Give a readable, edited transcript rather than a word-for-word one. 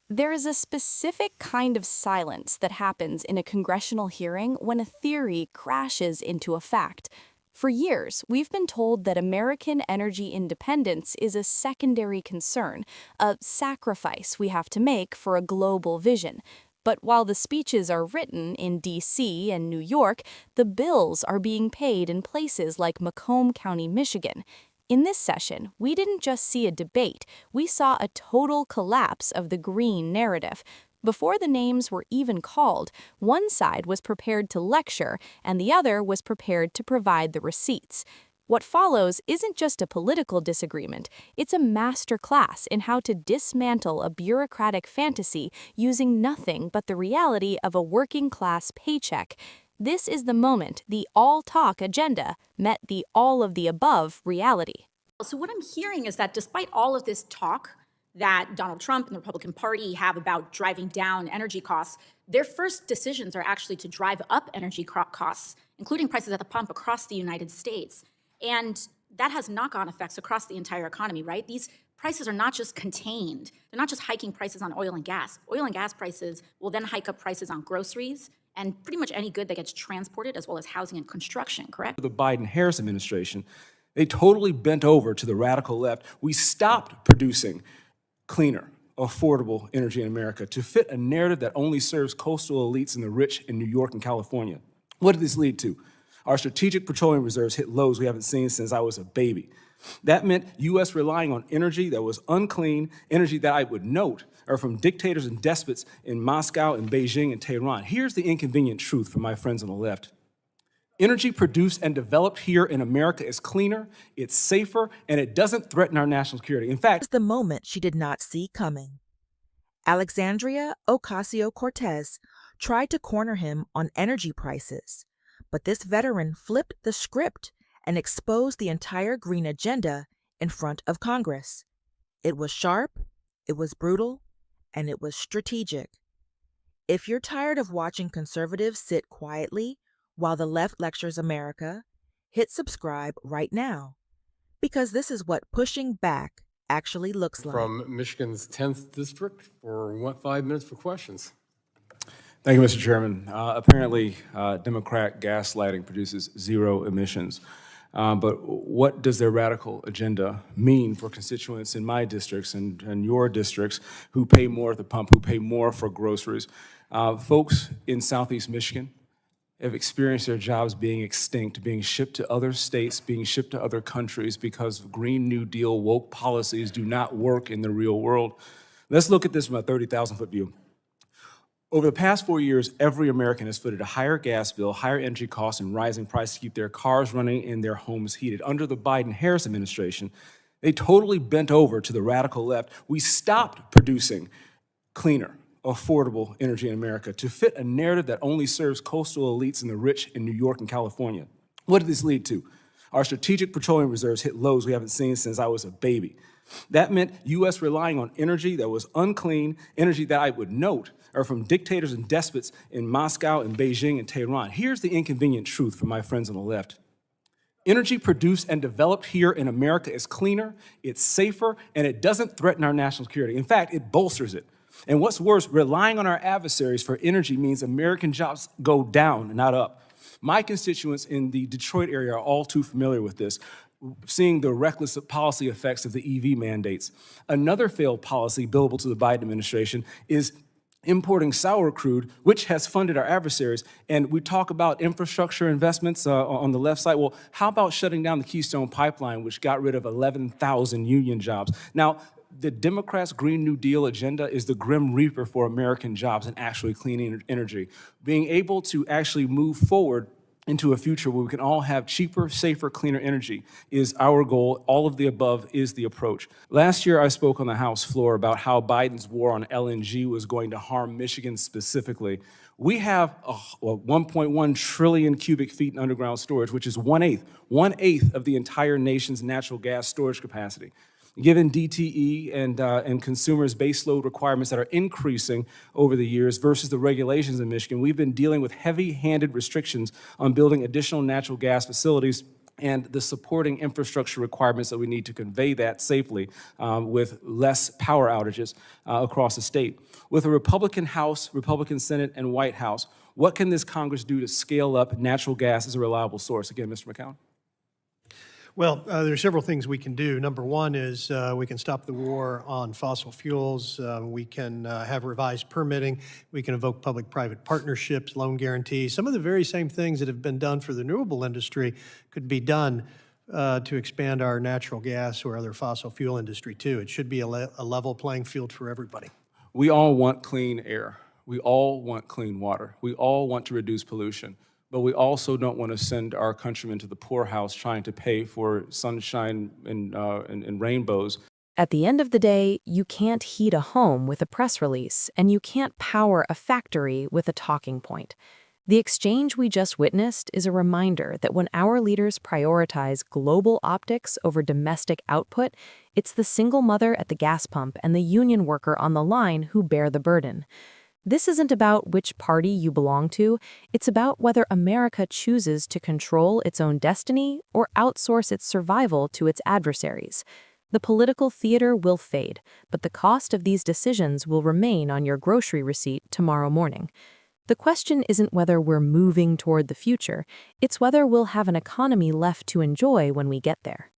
There is a specific kind of silence that happens in a congressional hearing when a theory crashes into a fact. For years, we've been told that American energy independence is a secondary concern, a sacrifice we have to make for a global vision. But while the speeches are written in D.C. and New York, the bills are being paid in places like Macomb County, Michigan. In this session, we didn't just see a debate, we saw a total collapse of the green narrative. Before the names were even called, one side was prepared to lecture and the other was prepared to provide the receipts. What follows isn't just a political disagreement, it's a master class in how to dismantle a bureaucratic fantasy using nothing but the reality of a working class paycheck. This is the moment the all-talk agenda met the all-of-the-above reality. So what I'm hearing is that despite all of this talk that Donald Trump and the Republican Party have about driving down energy costs, their first decisions are actually to drive up energy costs, including prices at the pump across the United States. And that has knock-on effects across the entire economy, right? These prices are not just contained. They're not just hiking prices on oil and gas. Oil and gas prices will then hike up prices on groceries and pretty much any good that gets transported, as well as housing and construction, correct? The Biden-Harris administration, they totally bent over to the radical left. We stopped producing cleaner, affordable energy in America to fit a narrative that only serves coastal elites and the rich in New York and California. What did this lead to? Our strategic petroleum reserves hit lows we haven't seen since I was a baby. That meant U.S. relying on energy that was unclean, energy that I would note are from dictators and despots in Moscow and Beijing and Tehran. Here's the inconvenient truth for my friends on the left. Energy produced and developed here in America is cleaner, it's safer, and it doesn't threaten our national security. In fact, Was the moment she did not see coming. Alexandria Ocasio-Cortez tried to corner him on energy prices, but this veteran flipped the script and exposed the entire green agenda in front of Congress. It was sharp, it was brutal, and it was strategic. If you're tired of watching conservatives sit quietly while the left lectures America, hit subscribe right now, because this is what pushing back actually looks like. From Michigan's 10th district for 5 minutes for questions. thank you, Mr. Chairman. Apparently, Democrat gaslighting produces zero emissions. But what does their radical agenda mean for constituents in my districts and your districts who pay more at the pump, who pay more for groceries? Folks in Southeast Michigan have experienced their jobs being extinct, being shipped to other states, being shipped to other countries because Green New Deal woke policies do not work in the real world. Let's look at this from a 30,000-foot view. Over the past 4 years, every American has footed a higher gas bill, higher energy costs, and rising prices to keep their cars running and their homes heated. Under the Biden-Harris administration, they totally bent over to the radical left. We stopped producing cleaner, affordable energy in America to fit a narrative that only serves coastal elites and the rich in New York and California. What did this lead to? Our strategic petroleum reserves hit lows we haven't seen since I was a baby. That meant U.S. relying on energy that was unclean, energy that I would note are from dictators and despots in Moscow and Beijing and Tehran. Here's the inconvenient truth for my friends on the left. Energy produced and developed here in America is cleaner, it's safer, and it doesn't threaten our national security. In fact, it bolsters it. And what's worse, relying on our adversaries for energy means American jobs go down, not up. My constituents in the Detroit area are all too familiar with this, seeing the reckless policy effects of the EV mandates. Another failed policy billable to the Biden administration is importing sour crude, which has funded our adversaries. And we talk about infrastructure investments on the left side. Well, how about shutting down the Keystone Pipeline, which got rid of 11,000 union jobs? Now, the Democrats' Green New Deal agenda is the grim reaper for American jobs and actually clean energy. Being able to actually move forward into a future where we can all have cheaper, safer, cleaner energy is our goal. All of the above is the approach. Last year, I spoke on the House floor about how Biden's war on LNG was going to harm Michigan specifically. We have 1.1 trillion cubic feet in underground storage, which is one-eighth of the entire nation's natural gas storage capacity. Given DTE and consumers' baseload requirements that are increasing over the years versus the regulations in Michigan, we've been dealing with heavy-handed restrictions on building additional natural gas facilities and the supporting infrastructure requirements that we need to convey that safely with less power outages across the state. With a Republican House, Republican Senate, and White House, what can this Congress do to scale up natural gas as a reliable source? Again, Mr. McCown. Well, there are several things we can do. Number one is we can stop the war on fossil fuels. We can have revised permitting. We can invoke public-private partnerships, loan guarantees. Some of the very same things that have been done for the renewable industry could be done to expand our natural gas or other fossil fuel industry, too. It should be a level playing field for everybody. We all want clean air. We all want clean water. We all want to reduce pollution. But we also don't want to send our countrymen to the poorhouse trying to pay for sunshine and rainbows. At the end of the day, you can't heat a home with a press release, and you can't power a factory with a talking point. The exchange we just witnessed is a reminder that when our leaders prioritize global optics over domestic output, it's the single mother at the gas pump and the union worker on the line who bear the burden. This isn't about which party you belong to, it's about whether America chooses to control its own destiny or outsource its survival to its adversaries. The political theater will fade, but the cost of these decisions will remain on your grocery receipt tomorrow morning. The question isn't whether we're moving toward the future, it's whether we'll have an economy left to enjoy when we get there.